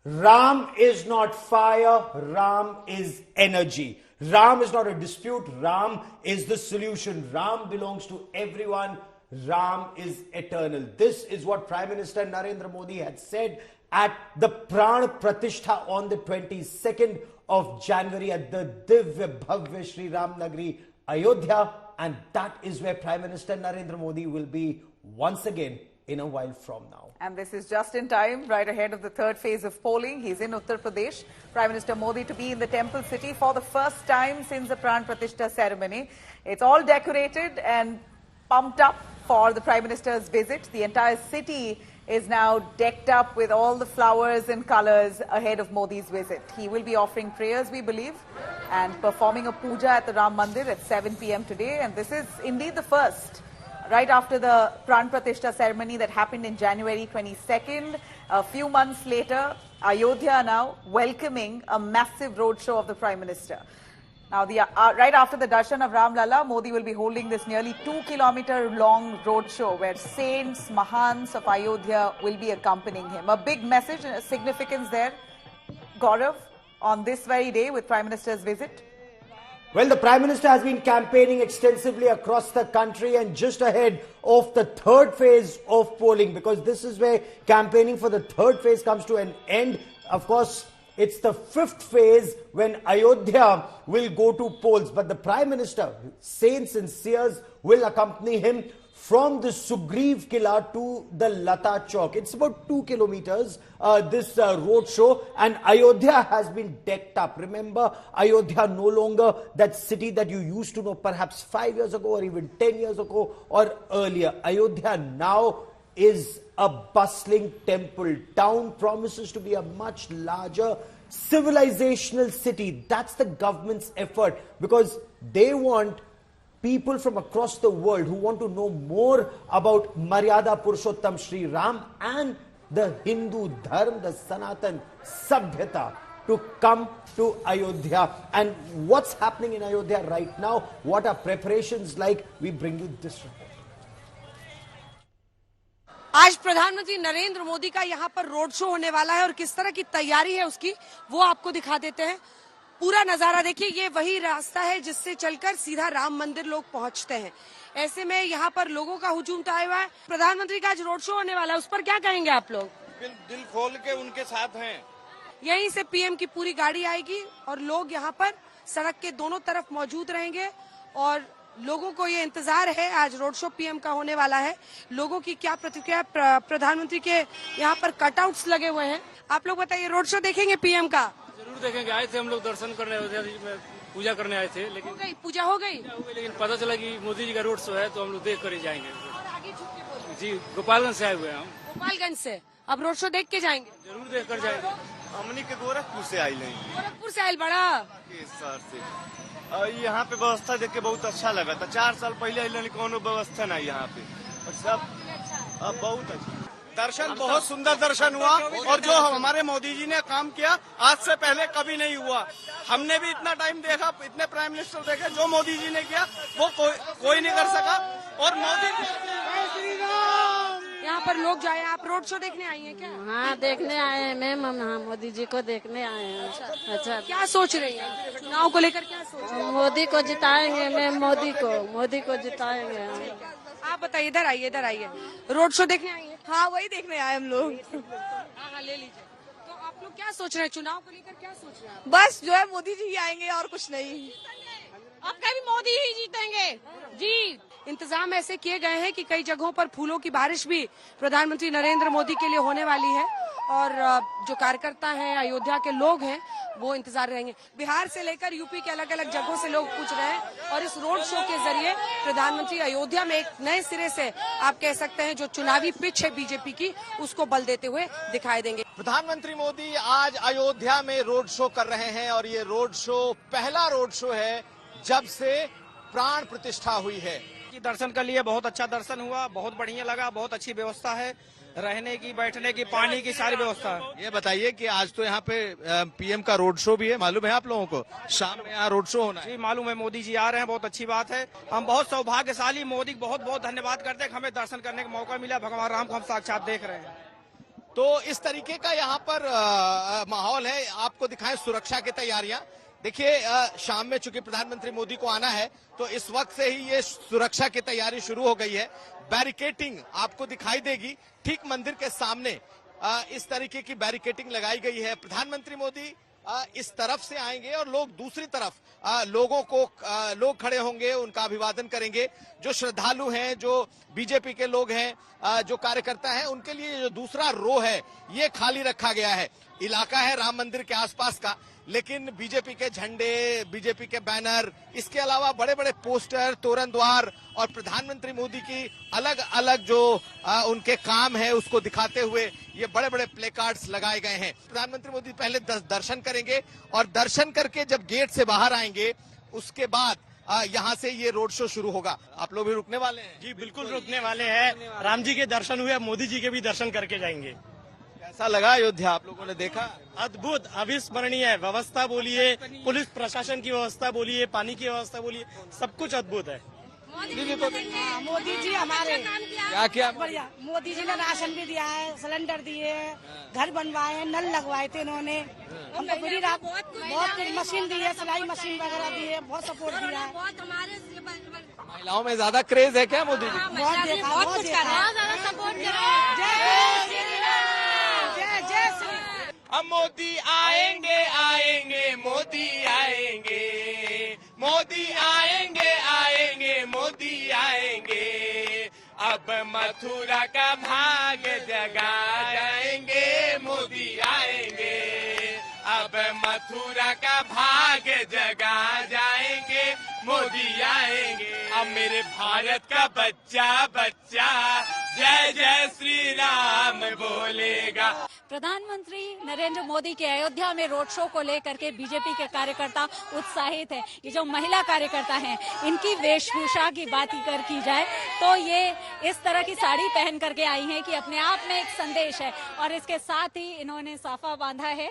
Ram is not fire, Ram is energy. Ram is not a dispute, Ram is the solution. Ram belongs to everyone, Ram is eternal. This is what Prime Minister Narendra Modi had said at the Pran Pratishtha on the 22nd of January at the Divya Bhavya Shri Ram Nagari, Ayodhya, and that is where Prime Minister Narendra Modi will be once again in a while from now. And this is just in time, right ahead of the third phase of polling. He's in Uttar Pradesh. Prime Minister Modi to be in the temple city for the first time since the Pran Pratishtha ceremony. It's all decorated and pumped up for the Prime Minister's visit. The entire city is now decked up with all the flowers and colors ahead of Modi's visit. He will be offering prayers, we believe, and performing a puja at the Ram Mandir at 7 p.m. today. And this is indeed the first, right after the Pran Pratishtha ceremony that happened in January 22nd. A few months later, Ayodhya now welcoming a massive roadshow of the Prime Minister. Now, right after the darshan of Ram Lalla, Modi will be holding this nearly 2-kilometer long roadshow where saints, Mahants of Ayodhya will be accompanying him. A big message and a significance there, Gaurav, on this very day with Prime Minister's visit. Well, the Prime Minister has been campaigning extensively across the country and just ahead of the third phase of polling, because this is where campaigning for the third phase comes to an end. Of course, it's the fifth phase when Ayodhya will go to polls. But the Prime Minister, saints and seers will accompany him from the Sugriv Kila to the Lata Chowk. It's about 2 kilometers, this road show, and Ayodhya has been decked up. Remember, Ayodhya no longer that city that you used to know perhaps 5 years ago or even 10 years ago or earlier. Ayodhya now is a bustling temple town, promises to be a much larger civilizational city. That's the government's effort, because they want people from across the world who want to know more about Maryada Purushottam Shri Ram and the Hindu Dharma, the Sanatan Sabhyata, to come to Ayodhya. And what's happening in Ayodhya right now? What are preparations like? We bring you this report. आज प्रधानमंत्री नरेंद्र मोदी का यहाँ पर road show होने वाला है और किस तरह की तैयारी है उसकी वो आपको दिखा देते हैं। पूरा नजारा देखिए, ये वही रास्ता है जिससे चलकर सीधा राम मंदिर लोग पहुंचते हैं। ऐसे में यहाँ पर लोगों का हुजूम तो आया हुआ है। प्रधानमंत्री का आज रोड शो होने वाला है, उस पर क्या कहेंगे आप लोग? दिल खोल के उनके साथ हैं। यहीं से पीएम की पूरी गाड़ी आएगी और लोग यहाँ पर सड़क के दोनों तरफ मौजूद रहेंगे और लोगों को ये इंतजार है, आज रोड शो पीएम का होने वाला है। लोगों की क्या प्रतिक्रिया? प्रधानमंत्री के यहाँ पर कटआउट्स लगे हुए हैं। आप लोग बताइए, रोड शो देखेंगे पीएम का? जरूर देखेंगे। आए थे हम लोग दर्शन करने, पूजा करने आए थे, लेकिन पूजा हो गई, लेकिन पता चला कि मोदी जी का रोड शो है तो हम लोग देख कर ही जाएंगे। जी, गोपालगंज से आए हुए हैं हम। गोपालगंज से अब रोड शो देख के जाएंगे? जरूर देख कर जाएंगे। हमनी के गोरखपुर से आई नहीं, गोरखपुर से आयल बड़ा शहर से। यहाँ पे व्यवस्था देख के बहुत अच्छा लगा था। 4 साल पहले कोनो व्यवस्था नहीं यहाँ पे, और सब अब बहुत अच्छा दर्शन, बहुत सुंदर दर्शन हुआ। और जो हमारे मोदी जी ने काम किया आज से पहले कभी नहीं हुआ। हमने भी इतना टाइम देखा, इतने प्राइम मिनिस्टर देखे, जो मोदी जी ने किया वो कोई नहीं कर सका। और मोदी यहाँ पर लोग जो आए, आप रोड शो देखने आई हैं क्या? हाँ, देखने आए हैं मैम, हम हाँ, मोदी जी को देखने आए हैं। अच्छा, क्या सोच रही हैं चुनाव को लेकर? क्या सोच रही हैं? मोदी को जिताएंगे मैम, मोदी को जिताएंगे। आप बताइए, इधर आइए, इधर आइए। रोड शो देखने आई है? हाँ, वही देखने आए हम लोग। हाँ, ले लीजिए। तो आप लोग क्या सोच रहे हैं चुनाव को लेकर? क्या सोच रहे हैं? बस जो है मोदी जी ही आएंगे और कुछ नहीं। आपका भी मोदी ही जीतेंगे जी। इंतजाम ऐसे किए गए हैं कि कई जगहों पर फूलों की बारिश भी प्रधानमंत्री नरेंद्र मोदी के लिए होने वाली है और जो कार्यकर्ता हैं, अयोध्या के लोग हैं, वो इंतजार रहेंगे। बिहार से लेकर यूपी के अलग अलग जगहों से लोग पूछ रहे हैं और इस रोड शो के जरिए प्रधानमंत्री अयोध्या में एक नए सिरे से, आप कह सकते हैं, जो चुनावी पिच है बीजेपी की, उसको बल देते हुए दिखाई देंगे। प्रधानमंत्री मोदी आज अयोध्या में रोड शो कर रहे हैं और ये रोड शो पहला रोड शो है जब से प्राण प्रतिष्ठा हुई है। दर्शन कर लिए, बहुत अच्छा दर्शन हुआ, बहुत बढ़िया लगा, बहुत अच्छी व्यवस्था है, रहने की, बैठने की, पानी की सारी व्यवस्था है। ये बताइए कि आज तो यहाँ पे पीएम का रोड शो भी है, मालूम है आप लोगों को? शाम में यहाँ रोड शो होना है। जी मालूम है, मोदी जी आ रहे हैं, बहुत अच्छी बात है। हम बहुत सौभाग्यशाली, मोदी बहुत बहुत धन्यवाद करते हैं, हमें दर्शन करने का मौका मिला। भगवान राम को हम साक्षात देख रहे हैं। तो इस तरीके का यहाँ पर माहौल है। आपको दिखाएं सुरक्षा की तैयारियां। देखिए शाम में चूंकि प्रधानमंत्री मोदी को आना है तो इस वक्त से ही ये सुरक्षा की तैयारी शुरू हो गई है। बैरिकेटिंग आपको दिखाई देगी ठीक मंदिर के सामने, इस तरीके की बैरिकेटिंग लगाई गई है। प्रधानमंत्री मोदी इस तरफ से आएंगे और लोग दूसरी तरफ लोग खड़े होंगे, उनका अभिवादन करेंगे। जो श्रद्धालु हैं, जो बीजेपी के लोग हैं, जो कार्यकर्ता हैं, उनके लिए जो दूसरा रो है ये खाली रखा गया है। इलाका है राम मंदिर के आसपास का, लेकिन बीजेपी के झंडे, बीजेपी के बैनर, इसके अलावा बड़े बड़े पोस्टर, तोरण द्वार और प्रधानमंत्री मोदी की अलग अलग जो उनके काम है उसको दिखाते हुए ये बड़े बड़े प्ले कार्ड्स लगाए गए हैं। प्रधानमंत्री मोदी पहले दर्शन करेंगे और दर्शन करके जब गेट से बाहर आएंगे उसके बाद यहाँ से ये रोड शो शुरू होगा। आप लोग भी रुकने वाले हैं? जी बिल्कुल रुकने वाले हैं। राम जी के दर्शन हुए, मोदी जी के भी दर्शन करके जाएंगे। कैसा लगा अयोध्या, आप लोगों ने देखा? अद्भुत, अविस्मरणीय व्यवस्था बोलिए, पुलिस प्रशासन की व्यवस्था बोलिए, पानी की व्यवस्था बोलिए, सब कुछ अद्भुत है। मोदी जी हमारे क्या क्या बढ़िया, मोदी जी ने राशन भी दिया है, सिलेंडर दिए, घर बनवाए, नल लगवाए थे इन्होंने। हमको पूरी रात बहुत मशीन दी है, सिलाई मशीन वगैरह दी है, बहुत सपोर्ट दिया है। महिलाओं में ज्यादा क्रेज है क्या मोदी जी? बहुत देखा, बहुत कुछ कर रहे हैं, सपोर्ट कर रहे हैं। जय जय श्री हम मोदी आएंगे आएंगे मोदी आएंगे, मोदी आएंगे आएंगे मोदी आएंगे, अब मथुरा का भाग जगा जाएंगे मोदी आएंगे, अब मथुरा का भाग जगा जाएंगे मोदी आएंगे। अब मेरे भारत का बच्चा बच्चा जय जय श्री राम बोलेगा। प्रधानमंत्री नरेंद्र मोदी के अयोध्या में रोड शो को लेकर के बीजेपी के कार्यकर्ता उत्साहित है। ये जो महिला कार्यकर्ता हैं, इनकी वेशभूषा की बात की जाए तो ये इस तरह की साड़ी पहन करके आई हैं कि अपने आप में एक संदेश है, और इसके साथ ही इन्होंने साफा बांधा है।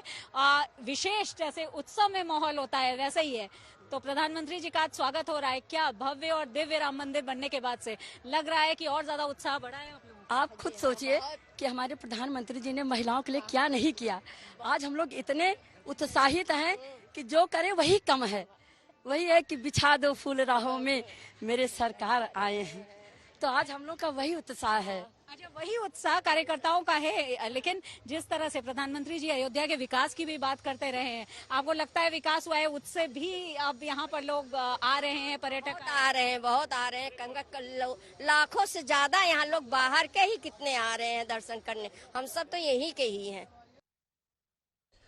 विशेष जैसे उत्सव में माहौल होता है वैसे ही है। तो प्रधानमंत्री जी का आज स्वागत हो रहा है। क्या भव्य और दिव्य राम मंदिर बनने के बाद से लग रहा है कि और ज्यादा उत्साह बढ़ा है आप लोगों का? आप खुद सोचिए कि हमारे प्रधानमंत्री जी ने महिलाओं के लिए क्या नहीं किया। आज हम लोग इतने उत्साहित हैं कि जो करे वही कम है। वही है कि बिछा दो फूल राहों में, मेरे सरकार आए हैं। तो आज हम लोग का वही उत्साह है। अच्छा, वही उत्साह कार्यकर्ताओं का है। लेकिन जिस तरह से प्रधानमंत्री जी अयोध्या के विकास की भी बात करते रहे हैं, आपको लगता है विकास हुआ है? उससे भी अब यहाँ पर लोग आ रहे हैं, पर्यटक आ रहे हैं, बहुत आ रहे हैं। लाखों से ज्यादा यहाँ लोग बाहर के ही कितने आ रहे हैं दर्शन करने। हम सब तो यही के ही हैं।